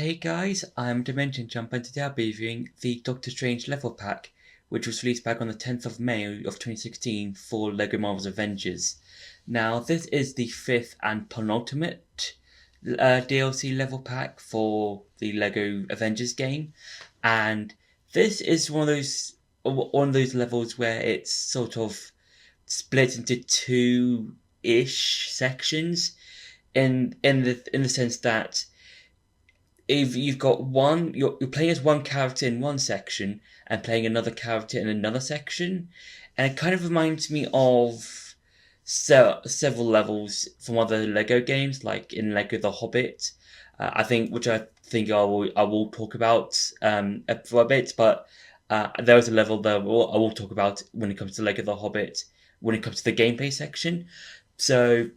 Hey guys, I'm Dimension Jump and today I'll be reviewing the Doctor Strange level pack, which was released back on the 10th of May of 2016 for Lego Marvel Avengers. Now, this is the fifth and penultimate DLC level pack for the Lego Avengers game, and this is one of those levels where it's sort of split into two-ish sections, in the sense that if you've got you're playing as one character in one section and playing another character in another section, and it kind of reminds me of several levels from other Lego games, like in Lego The Hobbit. Which I think I will talk about for a bit, but there is a level that I will talk about when it comes to Lego The Hobbit, when it comes to the gameplay section. So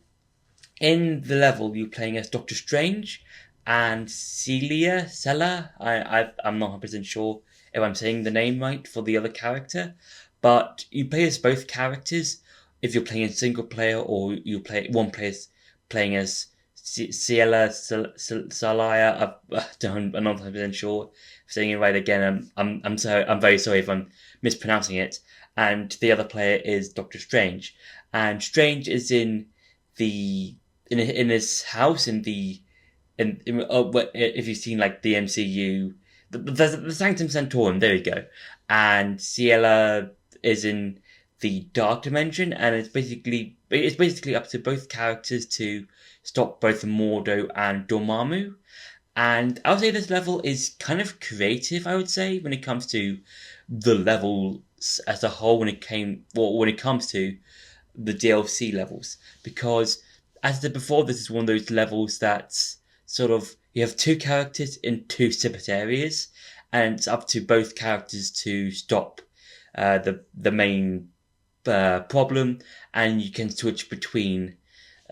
in the level, you're playing as Doctor Strange and Sela. I'm not 100% sure if I'm saying the name right for the other character, but you play as both characters if you're playing in single player, or you play one player playing as Ciela Salaya. I'm not 100% sure if I'm saying it right again. I'm very sorry if I'm mispronouncing it. And the other player is Doctor Strange, and Strange is in his house if you've seen like the MCU, the Sanctum Sanctorum, there you go. And Ciela is in the Dark Dimension, and it's basically up to both characters to stop both Mordo and Dormammu. And I would say this level is kind of creative, I would say, when it comes to the levels as a whole, when it comes to the DLC levels, because as I said before, this is one of those levels that's sort of, you have two characters in two separate areas, and it's up to both characters to stop the main problem, and you can switch between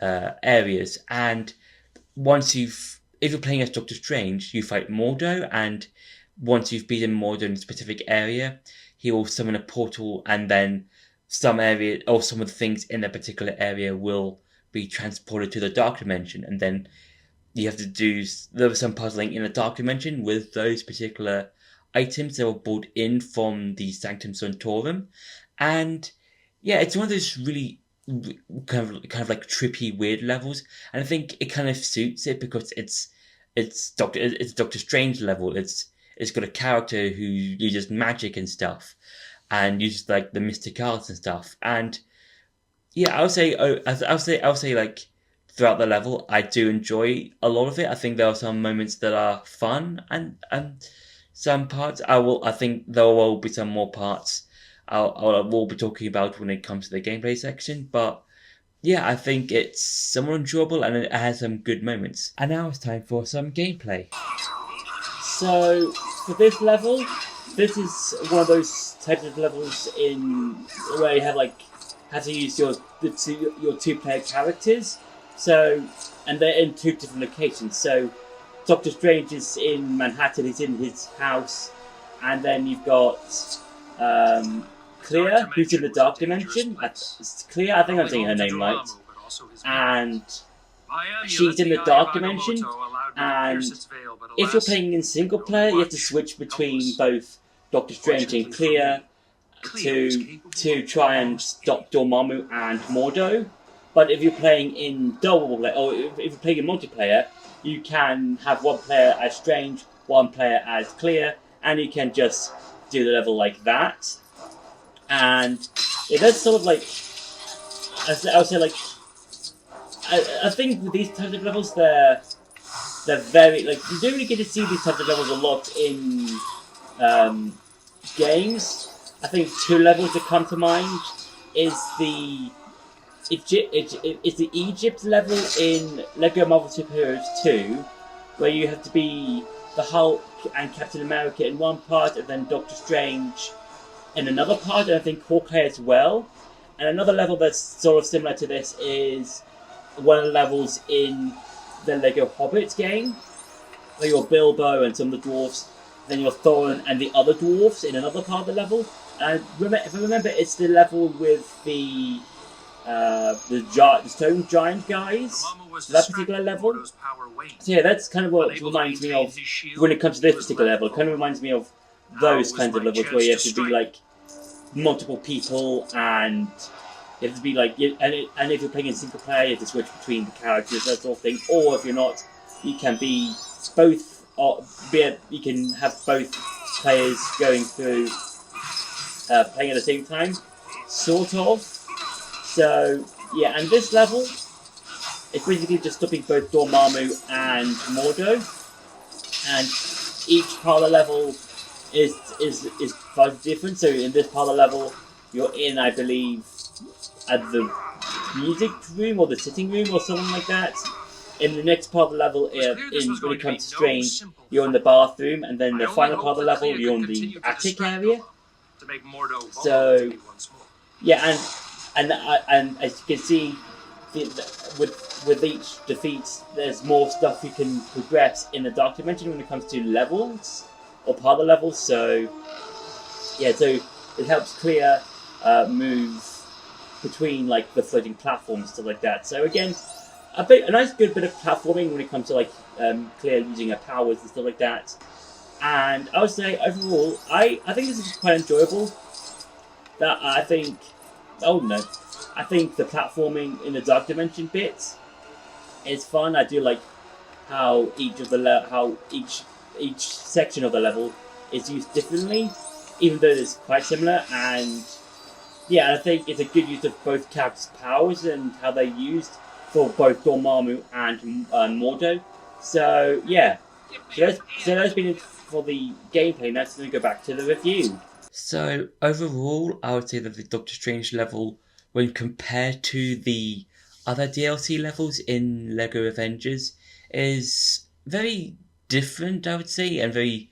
areas. And if you're playing as Doctor Strange, you fight Mordo, and once you've beaten Mordo in a specific area, he will summon a portal, and then some area or some of the things in that particular area will be transported to the Dark Dimension, and then you have to do some puzzling in the Dark Dimension with those particular items that were brought in from the Sanctum Sanctorum. And yeah, it's one of those really kind of like trippy, weird levels, and I think it kind of suits it because it's Doctor Strange level. It's got a character who uses magic and stuff, and uses like the mystic arts and stuff. And yeah, I'll say like throughout the level, I do enjoy a lot of it. I think there are some moments that are fun, and some parts I think there will be some more parts I will be talking about when it comes to the gameplay section. But yeah, I think it's somewhat enjoyable and it has some good moments. And now it's time for some gameplay. So for this level, this is one of those types of levels in where you have to use your two-player characters. So, and they're in two different locations. So, Doctor Strange is in Manhattan. He's in his house, and then you've got Clea, who's in the Dark Dimension. It's Clea. I think I'm saying her name right. And she's in the Dark Dimension. And if you're playing in single player, you have to switch between both Doctor Strange and Clea to try and stop Dormammu and Mordo. But if you're playing in double player, or if you're playing in multiplayer, you can have one player as Strange, one player as Clea, and you can just do the level like that. And it does sort of like, I would say like, I think with these types of levels, they're very, like, you don't really get to see these types of levels a lot in games. I think two levels that come to mind is the Egypt level in Lego Marvel Superheroes 2, where you have to be the Hulk and Captain America in one part, and then Doctor Strange in another part, and I think Hawkeye as well. And another level that's sort of similar to this is one of the levels in the Lego Hobbit game, where you're Bilbo and some of the dwarves, then you're Thorin and the other dwarves in another part of the level. And if I remember, it's the level with the the stone giant guys, that particular level. So yeah, that's kind of what reminds me of when it comes to this particular level. It kind of reminds me of those kinds of levels where you have to be like multiple people and you have to be like, and if you're playing in single player, you have to switch between the characters, that sort of thing. Or if you're not, you can be both, or you can have both players going through playing at the same time, sort of. So yeah, and this level is basically just stopping both Dormammu and Mordo, and each part of the level is quite different. So in this part of the level, you're in, I believe, at the music room or the sitting room or something like that. In the next part of the level, when it comes to Strange, you're in the bathroom, and then the final part of the level, you're in the attic area. So yeah, and as you can see, with each defeat, there's more stuff you can progress in the Dark Dimension when it comes to levels or part of the levels. So yeah, so it helps clear move between like the floating platforms, stuff like that. So again, a nice good bit of platforming when it comes to like clear using her powers and stuff like that. And I would say overall, I think this is quite enjoyable. That I think, oh no, I think the platforming in the Dark Dimension bits is fun. I do like how each section of the level is used differently, even though it's quite similar. And yeah, I think it's a good use of both characters' powers and how they're used for both Dormammu and Mordo. So yeah, so that's been it for the gameplay. Now let's go back to the review. So overall, I would say that the Doctor Strange level, when compared to the other DLC levels in Lego Avengers, is very different, I would say, and very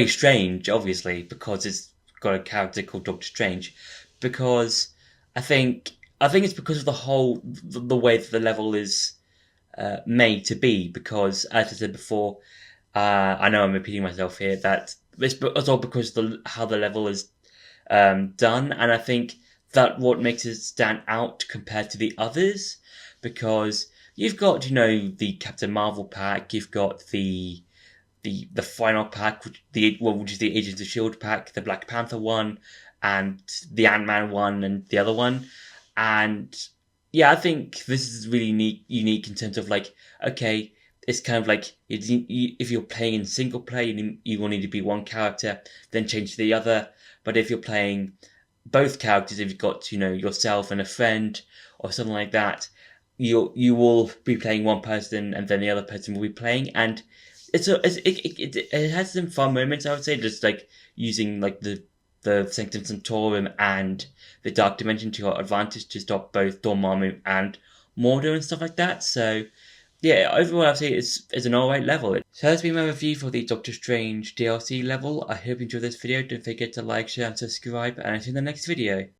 strange, obviously, because it's got a character called Doctor Strange. Because I think it's because of the way that the level is made to be. Because as I said before, I know I'm repeating myself here, that it's all because of how the level is done, and I think that what makes it stand out compared to the others, because you've got the Captain Marvel pack, you've got the final pack, which is the Agents of Shield pack, the Black Panther one, and the Ant-Man one, and the other one, and yeah, I think this is really unique in terms of like, okay, it's kind of like if you're playing in single player, you will need to be one character, then change to the other. But if you're playing both characters, if you've got yourself and a friend or something like that, you will be playing one person and then the other person will be playing, and it has some fun moments, I would say, just like using like the Sanctum Sanctorum and the Dark Dimension to your advantage to stop both Dormammu and Mordo and stuff like that. So yeah, overall I'd say it's an alright level. So that's been my review for the Doctor Strange DLC level. I hope you enjoyed this video. Don't forget to like, share and subscribe, and I'll see you in the next video.